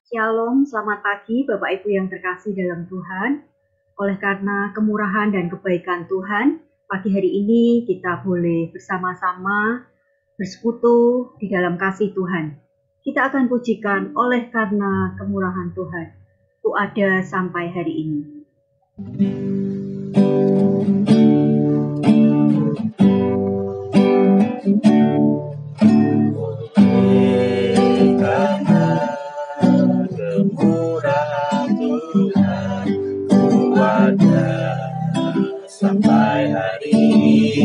Shalom, selamat pagi Bapak Ibu yang terkasih dalam Tuhan. Oleh karena kemurahan dan kebaikan Tuhan, pagi hari ini kita boleh bersama-sama bersekutu di dalam kasih Tuhan. Kita akan pujikan oleh karena kemurahan Tuhan. Ku ada sampai hari ini. Sampai hari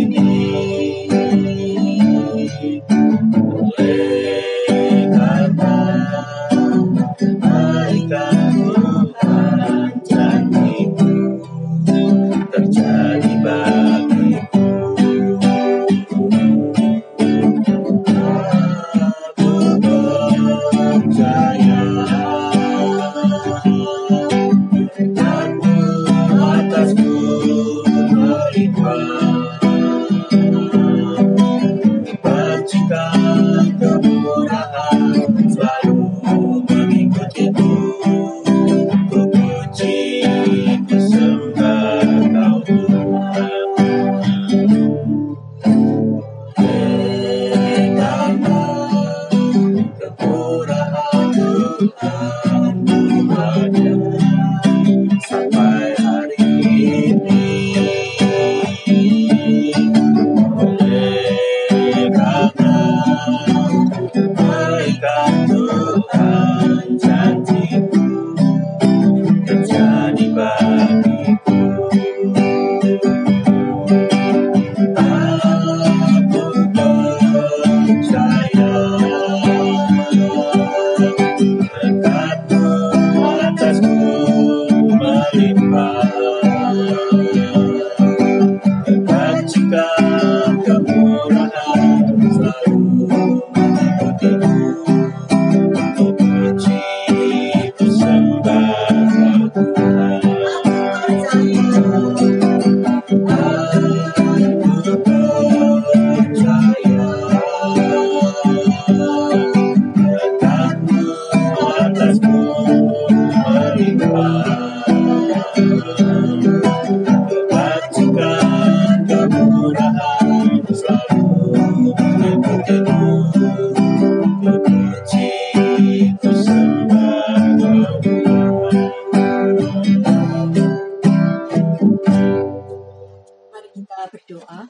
ini, oleh karena kebaikan Tuhan, janji-Mu terjadi bagiku. Aku percaya berkat-Mu atasku percikan kemurahan selalu mengikutiku. Ku puji, ku sembah Kau Tuhan. Karena kemurahan Tuhan ku ada sampai hari ini. Kebaikan Tuhan, janji-Mu terjadi bagiku. Aku percaya berkat-Mu atasku melimpah. Percikan kemurahan selalu mengikutiku. Ku puji, ku sembah Kau Tuhan. Aku percaya berkat-Mu atasku melimpah. Percikan kemurahan selalu mengikutiku. Ku puji, ku sembah Kau Tuhan. Mari kita berdoa.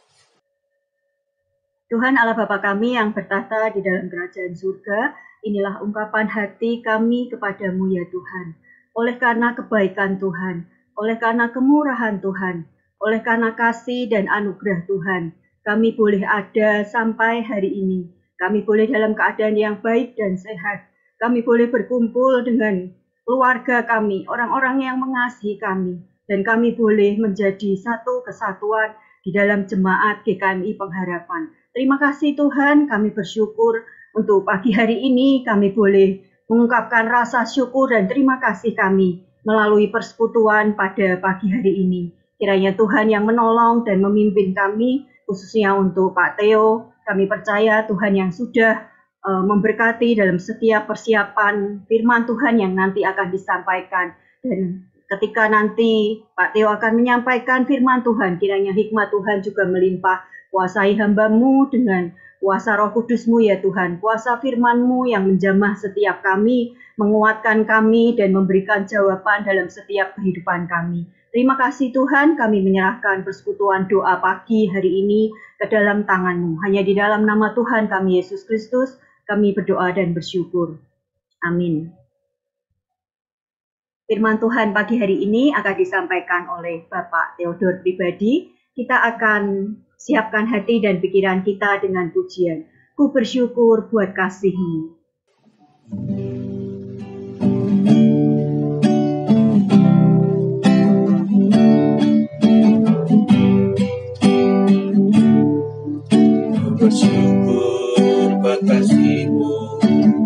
Tuhan Allah Bapa kami yang bertata di dalam kerajaan surga, inilah ungkapan hati kami kepadamu ya Tuhan. Oleh karena kebaikan Tuhan, oleh karena kemurahan Tuhan, oleh karena kasih dan anugerah Tuhan, kami boleh ada sampai hari ini. Kami boleh dalam keadaan yang baik dan sehat. Kami boleh berkumpul dengan keluarga kami, orang-orang yang mengasihi kami. Dan kami boleh menjadi satu kesatuan di dalam jemaat GKMI Pengharapan. Terima kasih Tuhan, kami bersyukur untuk pagi hari ini kami boleh mengungkapkan rasa syukur dan terima kasih kami melalui persekutuan pada pagi hari ini. Kiranya Tuhan yang menolong dan memimpin kami, khususnya untuk Pak Theo. Kami percaya Tuhan yang sudah memberkati dalam setiap persiapan firman Tuhan yang nanti akan disampaikan. Dan ketika nanti Pak Theo akan menyampaikan firman Tuhan, kiranya hikmat Tuhan juga melimpah. Kuasai hamba-Mu dengan kuasa Roh Kudus-Mu ya Tuhan. Kuasa firman-Mu yang menjamah setiap kami, menguatkan kami dan memberikan jawaban dalam setiap kehidupan kami. Terima kasih Tuhan, kami menyerahkan persekutuan doa pagi hari ini ke dalam tangan-Mu. Hanya di dalam nama Tuhan kami Yesus Kristus, kami berdoa dan bersyukur. Amin. Firman Tuhan pagi hari ini akan disampaikan oleh Bapak Theodor pribadi. Kita akan siapkan hati dan pikiran kita dengan pujian. Ku bersyukur buat kasih-Mu. Bersyukur buat kasih-Mu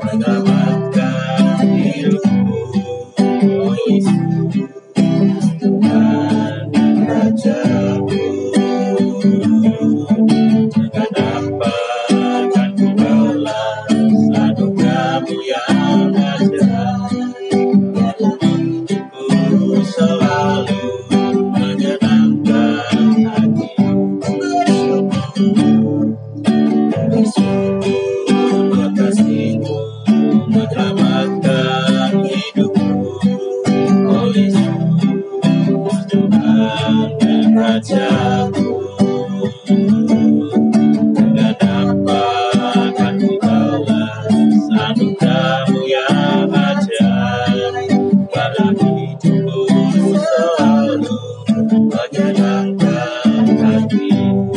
menyelamatkan hidupku. Oh Yesus, Tuhan dan Raja-Ku. Dengan apa kan ku balas anugerah-Mu yang ada. rajaku. Dengan apa akan ku balas anugerahmu yang ajaib pada hidupku selalu menyenangkan hatimu.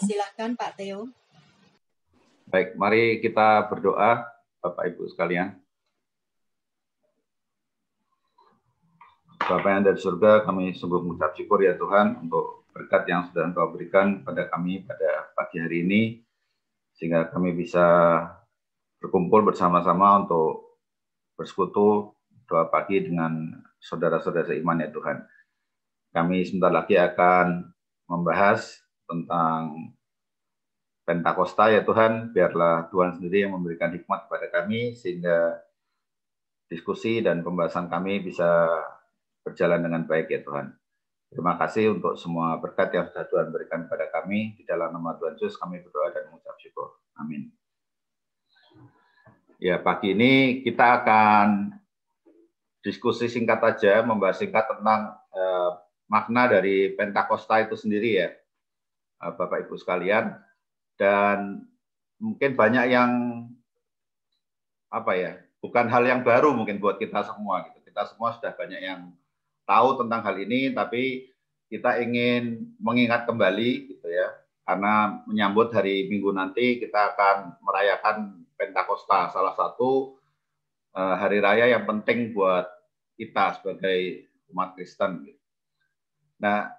Silakan Pak Theo. Baik, mari kita berdoa, Bapak Ibu sekalian. Bapa yang dari surga, kami sungguh mengucap syukur ya Tuhan untuk berkat yang sudah Engkau berikan pada kami pada pagi hari ini, sehingga kami bisa berkumpul bersama-sama untuk bersekutu doa pagi dengan saudara-saudara seiman ya Tuhan. Kami sebentar lagi akan membahas tentang Pentakosta ya Tuhan, biarlah Tuhan sendiri yang memberikan hikmat kepada kami, sehingga diskusi dan pembahasan kami bisa berjalan dengan baik ya Tuhan. Terima kasih untuk semua berkat yang sudah Tuhan berikan kepada kami. Di dalam nama Tuhan Yesus kami berdoa dan mengucap syukur. Amin. Ya, pagi ini kita akan diskusi singkat saja, membahas singkat tentang makna dari Pentakosta itu sendiri ya, Bapak Ibu sekalian. Dan mungkin banyak yang bukan hal yang baru mungkin buat kita semua gitu. Kita semua sudah banyak yang tahu tentang hal ini, tapi kita ingin mengingat kembali gitu ya, karena menyambut hari Minggu nanti kita akan merayakan Pentakosta, salah satu hari raya yang penting buat kita sebagai umat Kristen. Nah,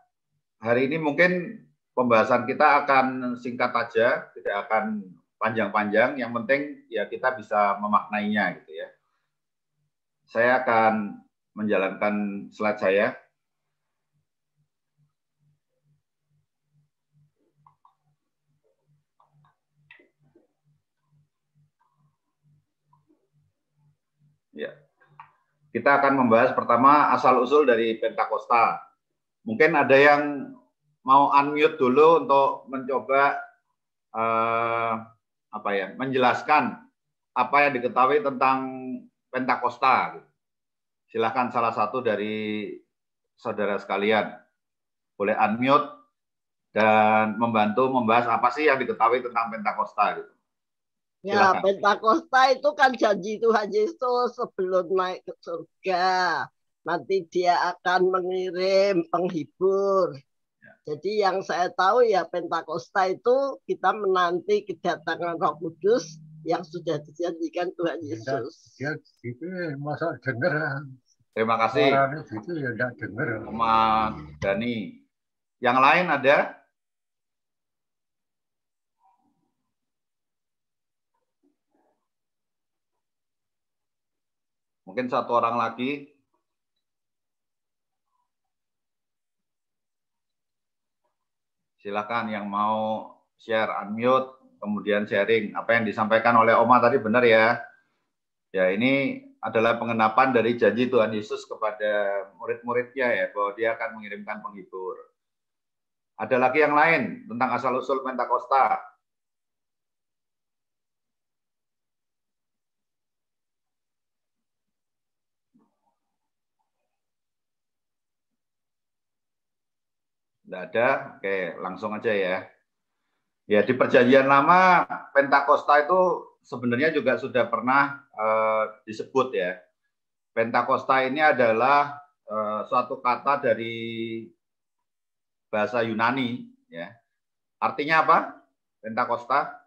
hari ini mungkin pembahasan kita akan singkat saja, tidak akan panjang-panjang. Yang penting ya kita bisa memaknainya gitu ya. Saya akan menjalankan slide saya. Ya. Kita akan membahas pertama asal-usul dari Pentakosta. Mungkin ada yang mau unmute dulu untuk mencoba menjelaskan apa yang diketahui tentang Pentakosta. Silakan salah satu dari saudara sekalian boleh unmute dan membantu membahas apa sih yang diketahui tentang Pentakosta gitu. Ya, Pentakosta itu kan janji Tuhan Yesus sebelum naik ke surga. Nanti dia akan mengirim penghibur. Jadi yang saya tahu ya Pentakosta itu kita menanti kedatangan Roh Kudus yang sudah dijanjikan Tuhan Yesus. Ya, gitu masa dengar. Terima kasih. Gitu ya enggak dengar. Mas Dani. Yang lain ada? Mungkin satu orang lagi. Silakan yang mau share, unmute, kemudian sharing. Apa yang disampaikan oleh Oma tadi benar ya. Ya, ini adalah pengenapan dari janji Tuhan Yesus kepada murid-muridnya ya, bahwa dia akan mengirimkan penghibur. Ada lagi yang lain tentang asal-usul Pentakosta? Tidak ada? Oke, langsung aja ya. Ya, di Perjanjian Lama, Pentakosta itu sebenarnya juga sudah pernah disebut ya. Pentakosta ini adalah suatu kata dari bahasa Yunani ya. Artinya apa? Pentakosta?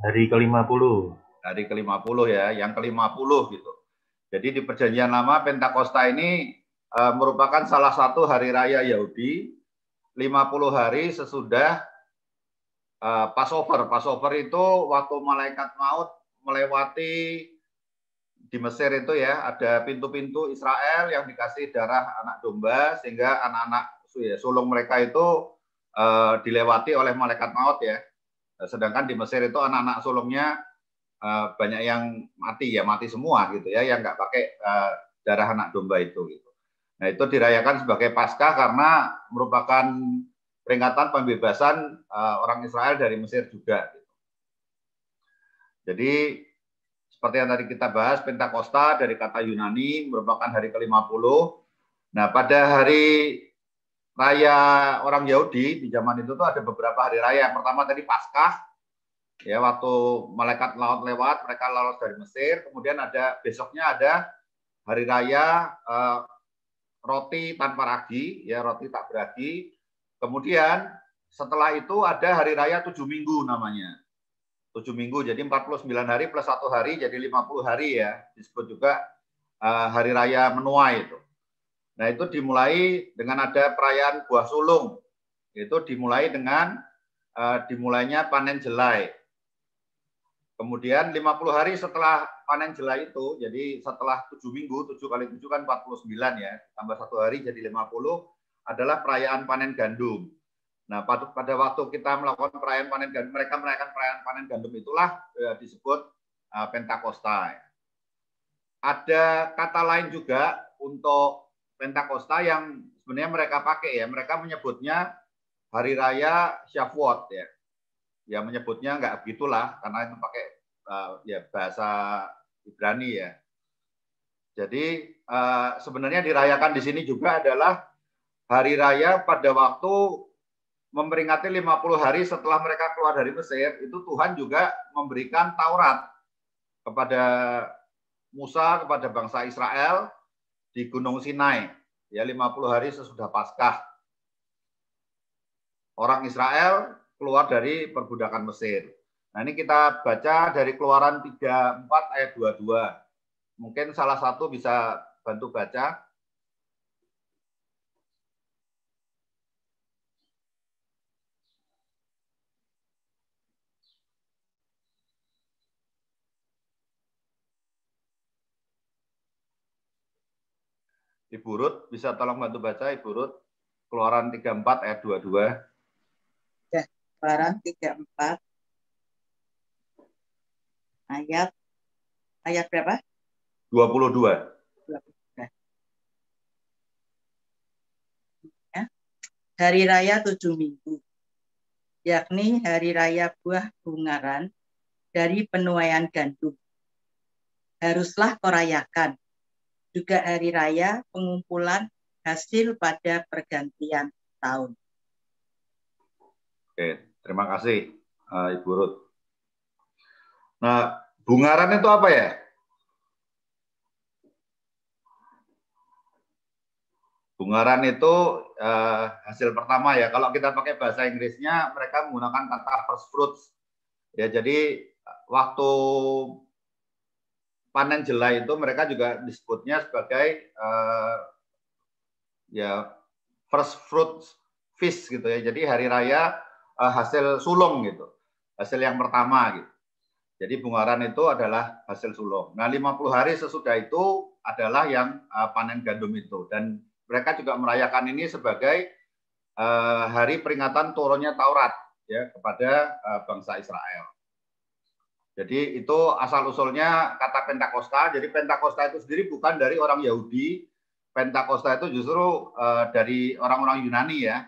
Hari ke-50. Hari ke-50 ya, yang ke-50 gitu. Jadi di Perjanjian Lama Pentakosta ini merupakan salah satu hari raya Yahudi 50 hari sesudah Passover. Passover itu waktu malaikat maut melewati di Mesir itu ya, ada pintu-pintu Israel yang dikasih darah anak domba sehingga anak-anak sulung mereka itu dilewati oleh malaikat maut ya. Sedangkan di Mesir itu anak-anak sulungnya banyak yang mati ya, mati semua gitu ya, yang nggak pakai darah anak domba itu gitu. Nah, itu dirayakan sebagai Paskah karena merupakan peringatan pembebasan orang Israel dari Mesir juga gitu. Jadi seperti yang tadi kita bahas, Pentakosta dari kata Yunani merupakan hari ke-50. Nah, pada hari raya orang Yahudi di zaman itu tuh ada beberapa hari raya. Yang pertama tadi Paskah, ya waktu malaikat laut lewat, mereka lolos dari Mesir. Kemudian ada besoknya ada hari raya roti tanpa ragi, ya roti tak beragi. Kemudian setelah itu ada hari raya 7 minggu namanya. 7 minggu, jadi 49 hari plus 1 hari, jadi 50 hari ya. Disebut juga hari raya menuai itu. Nah, itu dimulai dengan ada perayaan buah sulung. Itu dimulai dengan dimulainya panen jelai. Kemudian 50 hari setelah panen jelai itu, jadi setelah 7 minggu, 7 kali 7 kan 49 ya, tambah 1 hari jadi 50, adalah perayaan panen gandum. Nah, pada waktu kita melakukan perayaan panen gandum, mereka merayakan perayaan panen gandum itulah disebut Pentakosta. Ada kata lain juga untuk Pentakosta yang sebenarnya mereka pakai ya, mereka menyebutnya hari raya Shavuot ya. Ya menyebutnya nggak begitulah karena itu pakai ya bahasa Ibrani ya. Jadi sebenarnya dirayakan di sini juga adalah hari raya pada waktu memperingati 50 hari setelah mereka keluar dari Mesir. Itu Tuhan juga memberikan Taurat kepada Musa, kepada bangsa Israel di Gunung Sinai, ya 50 hari sesudah Paskah. Orang Israel keluar dari perbudakan Mesir. Nah, ini kita baca dari Keluaran 34 ayat 22. Mungkin salah satu bisa bantu baca. Ibu Ruth, bisa tolong bantu baca, Ibu Ruth. Keluaran 34 ayat 22. Ya, Keluaran 34 ayat berapa? 22. Ya. Hari raya 7 minggu, yakni hari raya buah bungaran dari penuaian gandum. Haruslah kau rayakan. Juga hari raya pengumpulan hasil pada pergantian tahun. Oke, terima kasih Ibu Ruth. Nah, bungaran itu apa ya? Bungaran itu hasil pertama ya. Kalau kita pakai bahasa Inggrisnya, mereka menggunakan kata first fruits. Ya, jadi waktu panen jelai itu mereka juga disebutnya sebagai ya first fruit feast gitu ya. Jadi hari raya hasil sulung gitu. Hasil yang pertama gitu. Jadi bungaran itu adalah hasil sulung. Nah, 50 hari sesudah itu adalah yang panen gandum itu, dan mereka juga merayakan ini sebagai hari peringatan turunnya Taurat ya kepada bangsa Israel. Jadi itu asal-usulnya kata Pentakosta. Jadi Pentakosta itu sendiri bukan dari orang Yahudi. Pentakosta itu justru dari orang-orang Yunani ya.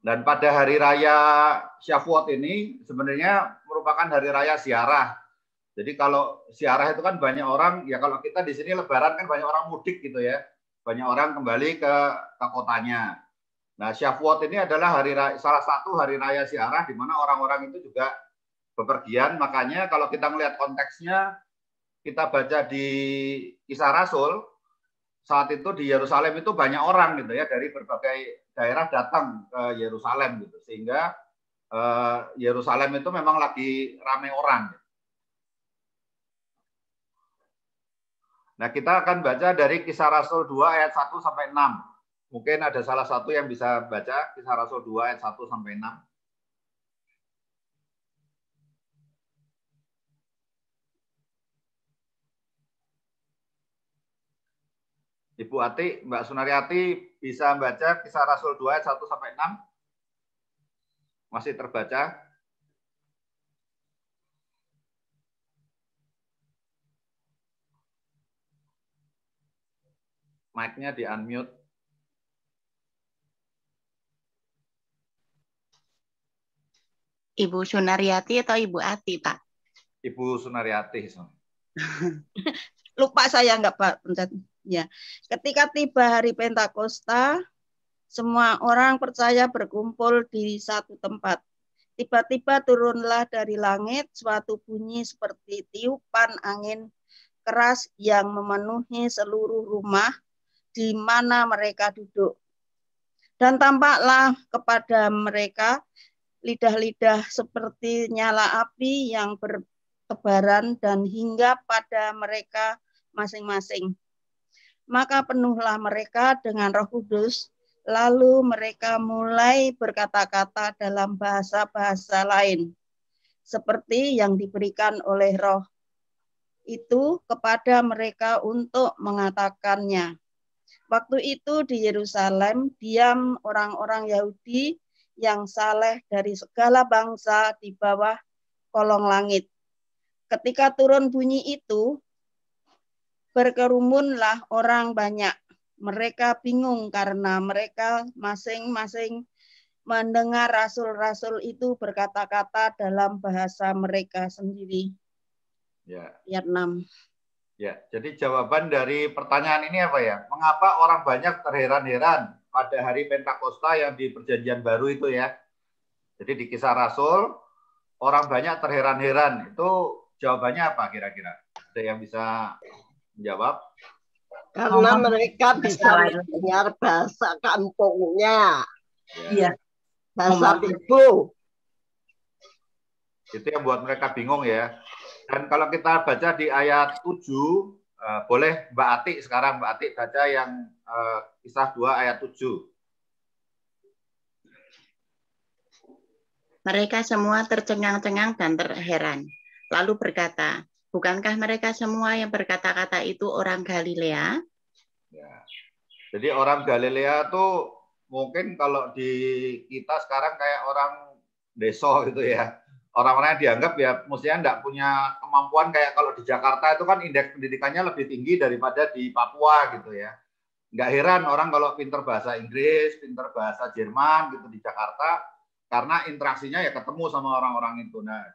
Dan pada hari raya Shavuot ini sebenarnya merupakan hari raya ziarah. Jadi kalau ziarah itu kan banyak orang, ya kalau kita di sini Lebaran kan banyak orang mudik gitu ya. Banyak orang kembali ke kotanya. Nah, Syavuot ini adalah salah satu hari raya ziarah di mana orang-orang itu juga bepergian. Makanya kalau kita melihat konteksnya, kita baca di Kisah Rasul, saat itu di Yerusalem itu banyak orang gitu ya, dari berbagai daerah datang ke Yerusalem gitu, sehingga Yerusalem itu memang lagi ramai orang. Nah, kita akan baca dari Kisah Rasul 2 ayat 1 sampai 6. Mungkin ada salah satu yang bisa baca Kisah Rasul 2 ayat 1 sampai 6. Ibu Ati, Mbak Sunaryati bisa baca Kisah Rasul 2 ayat 1 sampai 6? Masih terbaca? Mic-nya di-unmute. Ibu Sunaryati atau Ibu Ati, Pak? Ibu Sunaryati. Lupa saya nggak Pak. Ya. Ketika tiba hari Pentakosta, semua orang percaya berkumpul di satu tempat. Tiba-tiba turunlah dari langit suatu bunyi seperti tiupan angin keras yang memenuhi seluruh rumah di mana mereka duduk. Dan tampaklah kepada mereka lidah-lidah seperti nyala api yang bertebaran dan hingga pada mereka masing-masing. Maka penuhlah mereka dengan Roh Kudus, lalu mereka mulai berkata-kata dalam bahasa-bahasa lain, seperti yang diberikan oleh Roh itu kepada mereka untuk mengatakannya. Waktu itu di Yerusalem diam orang-orang Yahudi yang saleh dari segala bangsa di bawah kolong langit. Ketika turun bunyi itu, berkerumunlah orang banyak. Mereka bingung karena mereka masing-masing mendengar rasul-rasul itu berkata-kata dalam bahasa mereka sendiri. Ya. Ayat 6. Ya, jadi jawaban dari pertanyaan ini apa ya? Mengapa orang banyak terheran-heran pada hari Pentakosta yang di Perjanjian Baru itu ya? Jadi di Kisah Rasul, orang banyak terheran-heran. Itu jawabannya apa kira-kira? Ada yang bisa menjawab? Karena mereka bisa mendengar bahasa kampungnya. Iya. Bahasa ibu. Itu yang buat mereka bingung ya. Dan kalau kita baca di ayat 7, boleh Mbak Ati sekarang, Mbak Ati baca yang Kisah 2 ayat 7. Mereka semua tercengang-cengang dan terheran. Lalu berkata, bukankah mereka semua yang berkata-kata itu orang Galilea? Ya. Jadi orang Galilea tuh mungkin kalau di kita sekarang kayak orang desa gitu ya. Orang-orang yang dianggap ya mestinya enggak punya kemampuan kayak kalau di Jakarta itu kan indeks pendidikannya lebih tinggi daripada di Papua gitu ya. Enggak heran orang kalau pinter bahasa Inggris, pinter bahasa Jerman gitu di Jakarta karena interaksinya ya ketemu sama orang-orang itu. Nah,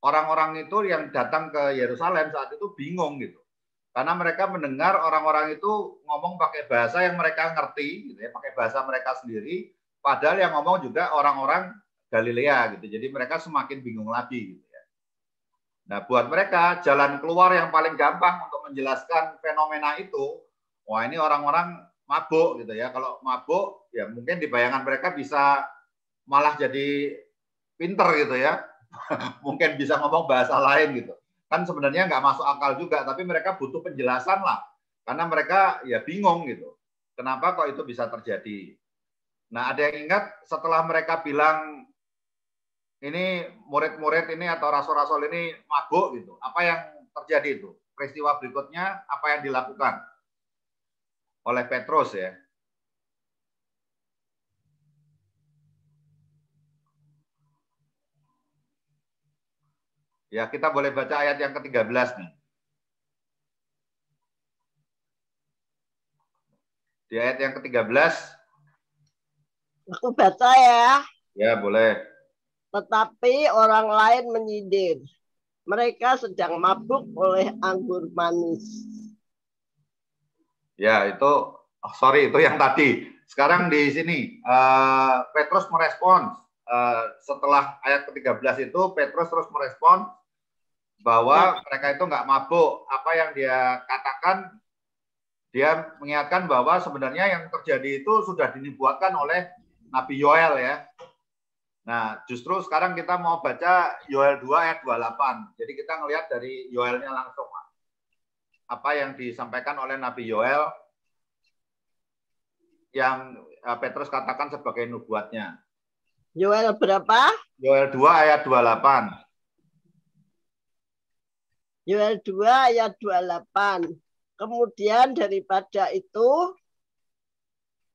orang-orang itu yang datang ke Yerusalem saat itu bingung gitu. Karena mereka mendengar orang-orang itu ngomong pakai bahasa yang mereka ngerti gitu ya, pakai bahasa mereka sendiri, padahal yang ngomong juga orang-orang Galilea gitu. Jadi mereka semakin bingung lagi gitu ya. Nah, buat mereka jalan keluar yang paling gampang untuk menjelaskan fenomena itu, wah ini orang-orang mabuk gitu ya. Kalau mabuk ya mungkin di bayangan mereka bisa malah jadi pinter gitu ya. Mungkin bisa ngomong bahasa lain gitu. Kan sebenarnya nggak masuk akal juga, tapi mereka butuh penjelasan lah. Karena mereka ya bingung gitu. Kenapa kok itu bisa terjadi? Nah, ada yang ingat setelah mereka bilang ini murid-murid ini atau rasul-rasul ini mabuk gitu. Apa yang terjadi itu? Peristiwa berikutnya apa yang dilakukan oleh Petrus ya? Ya, kita boleh baca ayat yang ke-13 nih. Di ayat yang ke-13. Aku baca ya. Ya, boleh. Tetapi orang lain menyindir. Mereka sedang mabuk oleh anggur manis. Ya, itu sorry itu yang tadi. sekarang di sini Petrus merespons setelah ayat ke-13 itu Petrus terus merespon bahwa mereka itu nggak mabuk. Apa yang dia katakan, dia mengingatkan bahwa sebenarnya yang terjadi itu sudah dinubuatkan oleh Nabi Yoel ya. Nah, justru sekarang kita mau baca Yoel 2 ayat 28. Jadi kita ngelihat dari Yoelnya langsung apa yang disampaikan oleh Nabi Yoel yang Petrus katakan sebagai nubuatnya. Yoel berapa? Yoel 2 ayat 28. Yoel 2 ayat 28. Kemudian daripada itu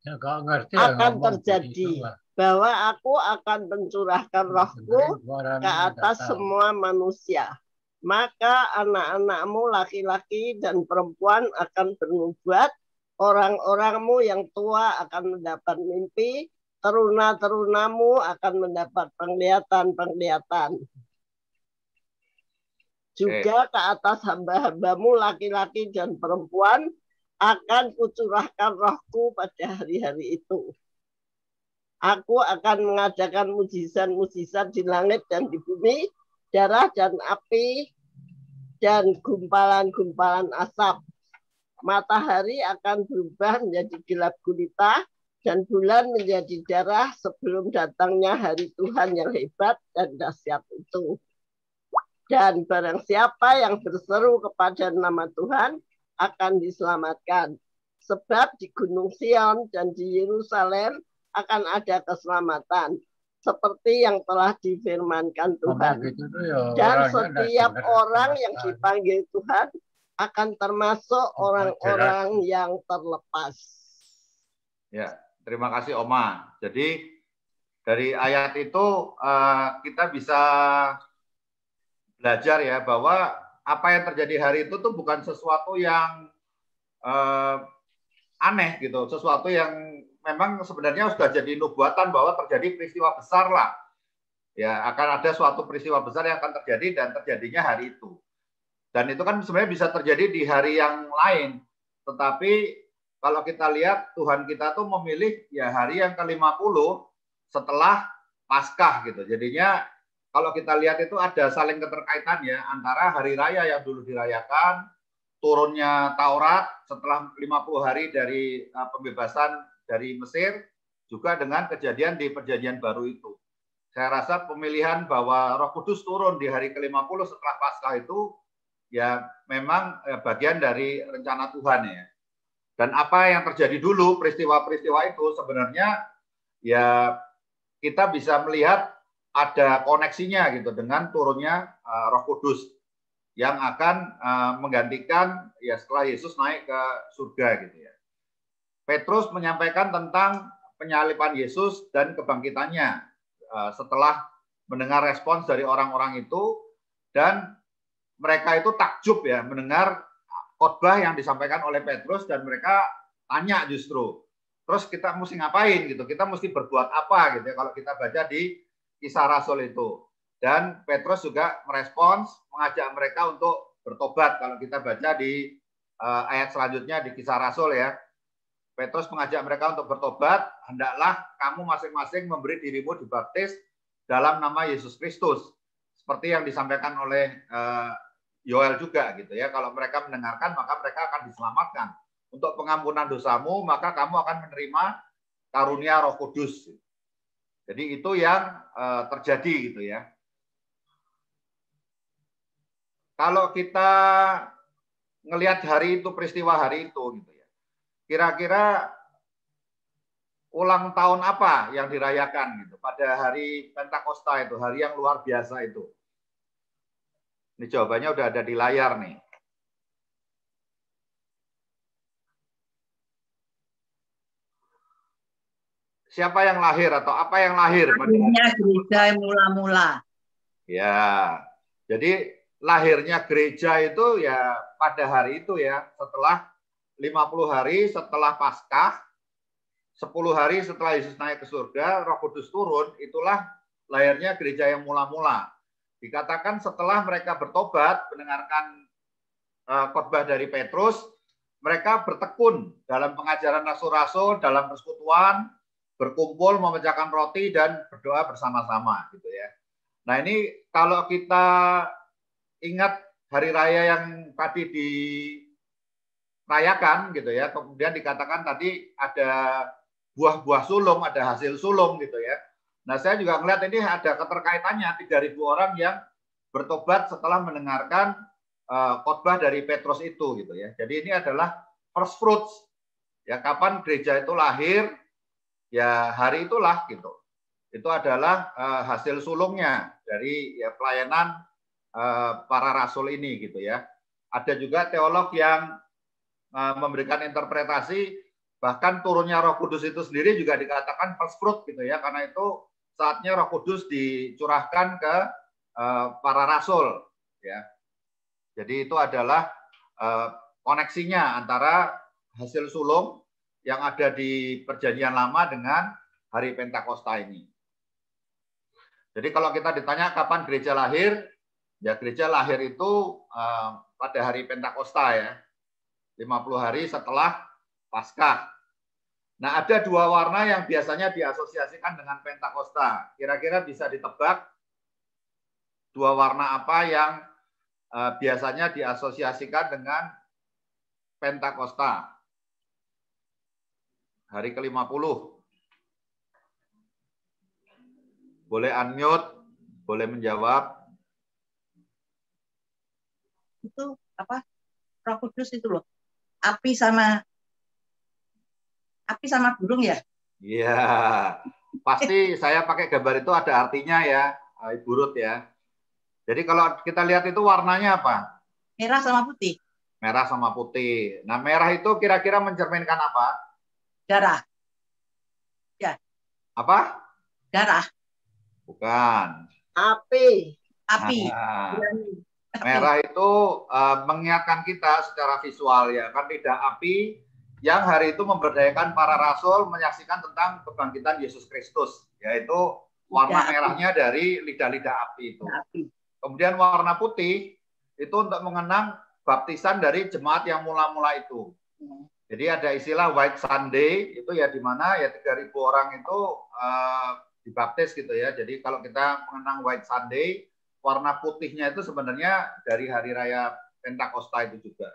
Ya, gak ngerti akan terjadi bahwa aku akan mencurahkan rohku ke atas semua manusia. Maka anak-anakmu laki-laki dan perempuan akan bernubuat, orang-orangmu yang tua akan mendapat mimpi, teruna-terunamu akan mendapat penglihatan-penglihatan. Juga ke atas hamba-hambamu laki-laki dan perempuan akan kucurahkan rohku pada hari-hari itu. Aku akan mengadakan mujizat-mujizat di langit dan di bumi, darah dan api, dan gumpalan-gumpalan asap. Matahari akan berubah menjadi gelap gulita, dan bulan menjadi darah sebelum datangnya hari Tuhan yang hebat dan dahsyat itu. Dan barang siapa yang berseru kepada nama Tuhan akan diselamatkan. Sebab di Gunung Sion dan di Yerusalem akan ada keselamatan. Seperti yang telah difirmankan Tuhan. Dan setiap orang yang dipanggil Tuhan akan termasuk orang-orang yang terlepas. Ya, terima kasih Oma. Jadi dari ayat itu kita bisa belajar ya bahwa apa yang terjadi hari itu tuh bukan sesuatu yang aneh gitu, sesuatu yang memang sebenarnya sudah jadi nubuatan bahwa terjadi peristiwa besar lah. Ya, akan ada suatu peristiwa besar yang akan terjadi dan terjadinya hari itu. Dan itu kan sebenarnya bisa terjadi di hari yang lain. Tetapi kalau kita lihat Tuhan kita tuh memilih ya hari yang ke-50 setelah Paskah gitu. Jadinya kalau kita lihat itu ada saling keterkaitan ya antara hari raya yang dulu dirayakan, turunnya Taurat setelah 50 hari dari pembebasan dari Mesir, juga dengan kejadian di Perjanjian Baru itu. Saya rasa pemilihan bahwa Roh Kudus turun di hari ke-50 setelah Paskah itu ya memang bagian dari rencana Tuhan ya. Dan apa yang terjadi dulu, peristiwa-peristiwa itu sebenarnya ya kita bisa melihat ada koneksinya gitu dengan turunnya Roh Kudus yang akan menggantikan ya setelah Yesus naik ke surga gitu ya. Petrus menyampaikan tentang penyaliban Yesus dan kebangkitannya setelah mendengar respons dari orang-orang itu, dan mereka itu takjub ya mendengar khotbah yang disampaikan oleh Petrus, dan mereka tanya justru, terus kita mesti ngapain gitu, kita mesti berbuat apa gitu ya kalau kita baca di Kisah Rasul itu. Dan Petrus juga merespons, mengajak mereka untuk bertobat. Kalau kita baca di ayat selanjutnya di Kisah Rasul ya, Petrus mengajak mereka untuk bertobat, hendaklah kamu masing-masing memberi dirimu dibaptis dalam nama Yesus Kristus. Seperti yang disampaikan oleh Yoel juga gitu ya. Kalau mereka mendengarkan maka mereka akan diselamatkan. Untuk pengampunan dosamu maka kamu akan menerima karunia Roh Kudus. Jadi itu yang terjadi gitu ya. Kalau kita ngelihat hari itu, peristiwa hari itu gitu ya. Kira-kira ulang tahun apa yang dirayakan gitu pada hari Pentakosta itu, hari yang luar biasa itu? Ini jawabannya udah ada di layar nih. Siapa yang lahir atau apa yang lahir? Lahirnya gereja mula-mula. Ya, jadi lahirnya gereja itu ya pada hari itu ya, setelah 50 hari setelah Paskah, 10 hari setelah Yesus naik ke surga, Roh Kudus turun, itulah lahirnya gereja yang mula-mula. Dikatakan setelah mereka bertobat, mendengarkan khotbah dari Petrus, mereka bertekun dalam pengajaran rasul-rasul, dalam persekutuan, berkumpul, memecahkan roti, dan berdoa bersama-sama, gitu ya. Nah, ini kalau kita ingat hari raya yang tadi dirayakan, gitu ya, kemudian dikatakan tadi ada buah-buah sulung, ada hasil sulung, gitu ya. Nah, saya juga melihat ini ada keterkaitannya 3.000 orang yang bertobat setelah mendengarkan khotbah dari Petrus itu, gitu ya. Jadi ini adalah first fruits, ya, kapan gereja itu lahir, ya hari itulah, gitu. Itu adalah hasil sulungnya dari ya, pelayanan para rasul ini, gitu ya. Ada juga teolog yang memberikan interpretasi, bahkan turunnya Roh Kudus itu sendiri juga dikatakan first fruit, gitu ya, karena itu saatnya Roh Kudus dicurahkan ke para rasul, ya. Jadi itu adalah koneksinya antara hasil sulung yang ada di Perjanjian Lama dengan hari Pentakosta ini. Jadi kalau kita ditanya kapan gereja lahir, ya gereja lahir itu pada hari Pentakosta, ya, 50 hari setelah Paskah. Nah, ada 2 warna yang biasanya diasosiasikan dengan Pentakosta. Kira-kira bisa ditebak 2 warna apa yang biasanya diasosiasikan dengan Pentakosta? Hari ke-50. Boleh unmute, boleh menjawab. Itu apa? Roh Kudus itu loh. Api sama burung ya? Iya. Pasti saya pakai gambar itu ada artinya ya, Ibu Ruth ya. Jadi kalau kita lihat itu warnanya apa? Merah sama putih. Merah sama putih. Nah, merah itu kira-kira mencerminkan apa? Darah. Ya. Apa? Darah. Bukan. Api. Api. Nah, merah itu mengingatkan kita secara visual, ya kan, lidah api yang hari itu memberdayakan para rasul menyaksikan tentang kebangkitan Yesus Kristus, yaitu warna merahnya dari lidah-lidah api itu. Kemudian warna putih itu untuk mengenang baptisan dari jemaat yang mula-mula itu. Jadi ada istilah White Sunday, itu ya di mana ya 3.000 orang itu dibaptis, gitu ya. Jadi kalau kita mengenang White Sunday, warna putihnya itu sebenarnya dari hari raya Pentakosta itu juga.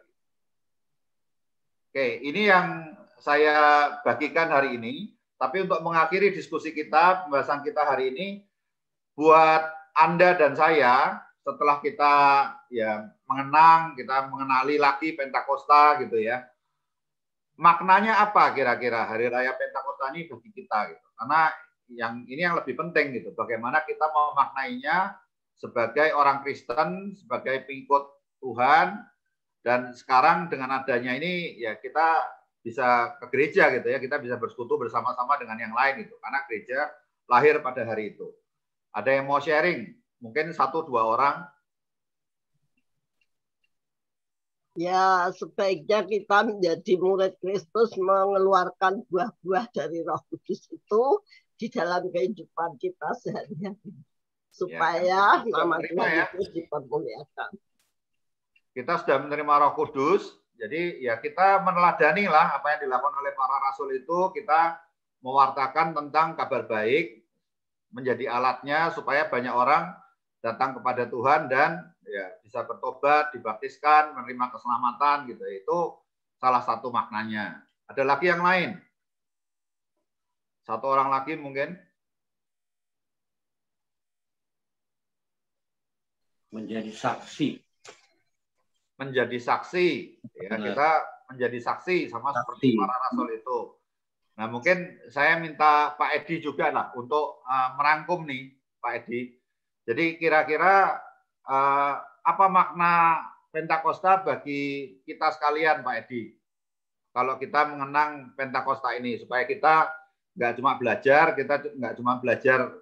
Oke, ini yang saya bagikan hari ini. Tapi untuk mengakhiri diskusi kita, pembahasan kita hari ini, buat Anda dan saya, setelah kita ya mengenang, kita mengenali lagi Pentakosta, gitu ya. Maknanya apa kira-kira hari raya Pentakosta ini bagi kita, gitu. Karena ini yang lebih penting, gitu. Bagaimana kita memaknainya sebagai orang Kristen, sebagai pengikut Tuhan, dan sekarang dengan adanya ini ya kita bisa ke gereja, gitu ya, kita bisa bersekutu bersama-sama dengan yang lain, gitu, karena gereja lahir pada hari itu. Ada yang mau sharing? Mungkin 1-2 orang. Ya, sebaiknya kita menjadi murid Kristus, mengeluarkan buah-buah dari Roh Kudus itu di dalam kehidupan kita sehari-hari, supaya nama Tuhan Yesus dipermuliakan. Kita sudah menerima Roh Kudus, jadi ya kita meneladani lah apa yang dilakukan oleh para rasul itu. Kita mewartakan tentang kabar baik, menjadi alatnya supaya banyak orang datang kepada Tuhan dan ya bisa bertobat, dibaptiskan, menerima keselamatan, gitu. Itu salah satu maknanya. Ada lagi yang lain? 1 orang lagi mungkin. Menjadi saksi. Menjadi saksi, ya, kita menjadi saksi sama seperti para rasul itu. Nah, mungkin saya minta Pak Edi juga lah untuk merangkum nih, Pak Edi. Jadi kira-kira apa makna Pentakosta bagi kita sekalian, Pak Edi? Kalau kita mengenang Pentakosta ini, supaya kita nggak cuma belajar, kita nggak cuma belajar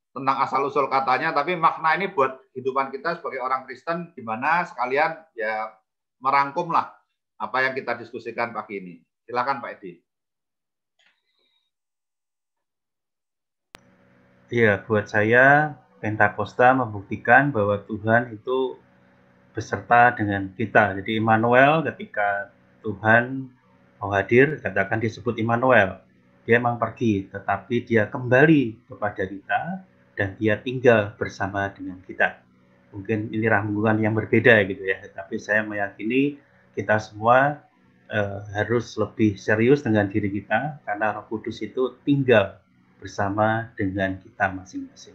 tentang asal-usul katanya, tapi makna ini buat kehidupan kita sebagai orang Kristen, di mana sekalian ya merangkumlah apa yang kita diskusikan pagi ini. Silakan Pak Edi. Iya, buat saya Pentakosta membuktikan bahwa Tuhan itu beserta dengan kita. Jadi Immanuel ketika Tuhan mau hadir, katakan disebut Immanuel. Dia memang pergi, tetapi dia kembali kepada kita dan dia tinggal bersama dengan kita. Mungkin ini rangkuman yang berbeda gitu ya, tapi saya meyakini kita semua harus lebih serius dengan diri kita karena Roh Kudus itu tinggal bersama dengan kita masing-masing.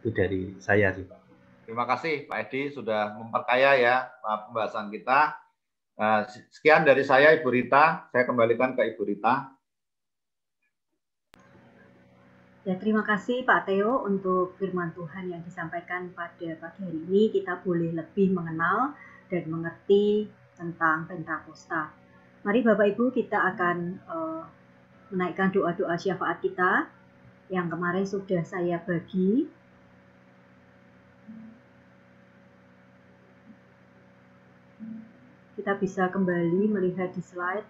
Itu dari saya sih Pak. Terima kasih Pak Edi sudah memperkaya ya pembahasan kita. Sekian dari saya Ibu Rita, saya kembalikan ke Ibu Rita. Ya, terima kasih Pak Theo untuk firman Tuhan yang disampaikan pada pagi hari ini. Kita boleh lebih mengenal dan mengerti tentang Pentakosta. Mari Bapak Ibu kita akan menaikkan doa-doa syafaat kita yang kemarin sudah saya bagi. Kita bisa kembali melihat di slide.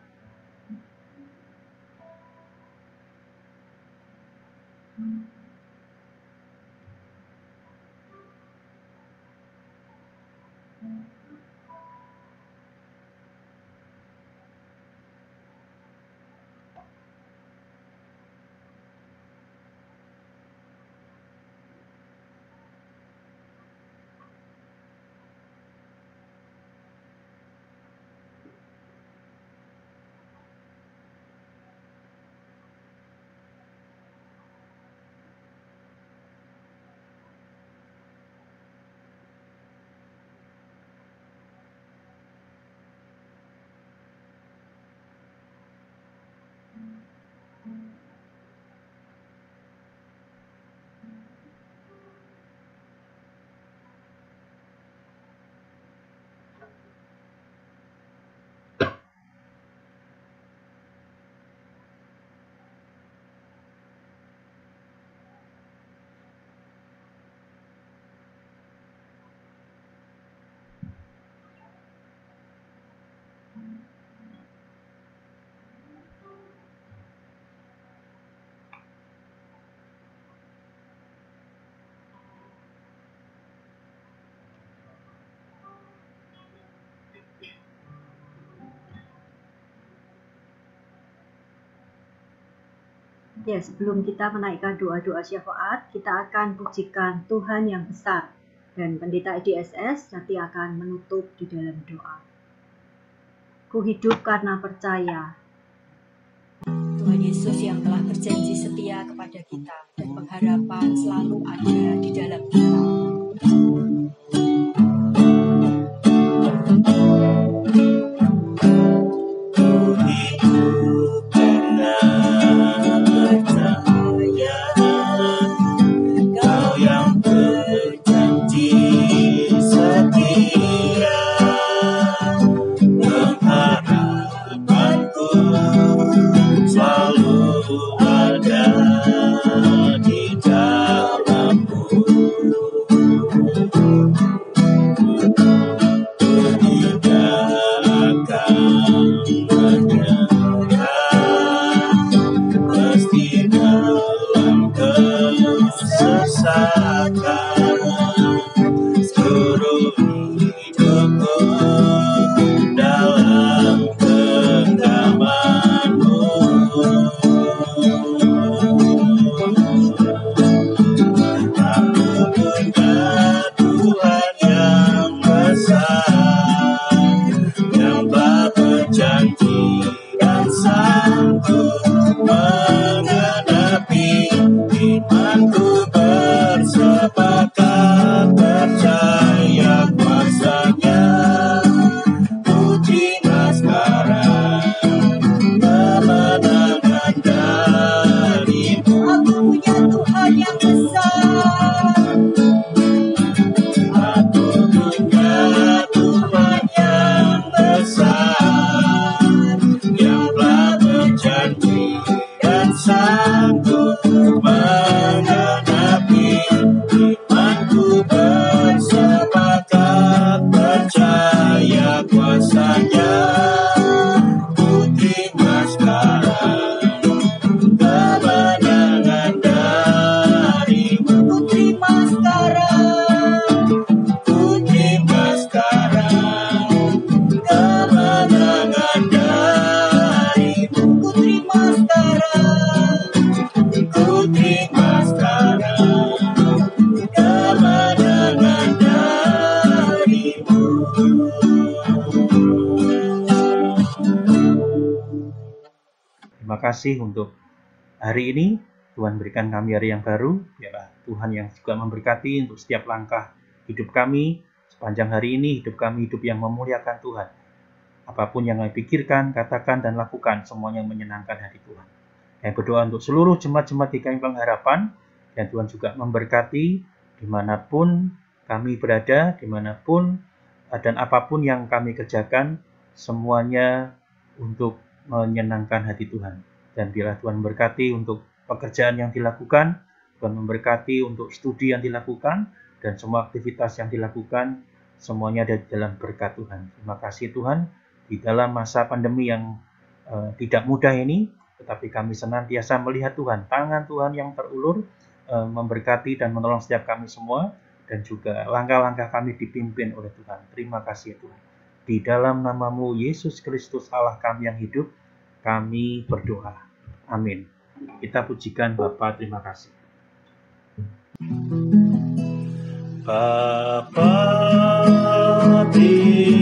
Ya, sebelum kita menaikkan doa-doa syafaat, kita akan pujikan Tuhan yang besar. Dan Pendeta EDSS nanti akan menutup di dalam doa. Ku hidup karena percaya. Tuhan Yesus yang telah berjanji setia kepada kita dan pengharapan selalu ada di dalam kita. Imanku bersepakat kasih untuk hari ini. Tuhan berikan kami hari yang baru. Biarlah Tuhan yang juga memberkati untuk setiap langkah hidup kami. Sepanjang hari ini hidup kami hidup yang memuliakan Tuhan. Apapun yang kami pikirkan, katakan, dan lakukan, semuanya menyenangkan hati Tuhan. Kami berdoa untuk seluruh jemaat-jemaat di kami pengharapan. Dan Tuhan juga memberkati dimanapun kami berada, dimanapun dan apapun yang kami kerjakan, semuanya untuk menyenangkan hati Tuhan. Dan biarlah Tuhan memberkati untuk pekerjaan yang dilakukan, Tuhan memberkati untuk studi yang dilakukan, dan semua aktivitas yang dilakukan, semuanya ada di dalam berkat Tuhan. Terima kasih Tuhan, di dalam masa pandemi yang tidak mudah ini, tetapi kami senantiasa melihat Tuhan, tangan Tuhan yang terulur, memberkati dan menolong setiap kami semua, dan juga langkah-langkah kami dipimpin oleh Tuhan. Terima kasih Tuhan. Di dalam nama-Mu Yesus Kristus Allah kami yang hidup, kami berdoa. Amin. Kita pujikan Bapa, terima kasih. Bapa di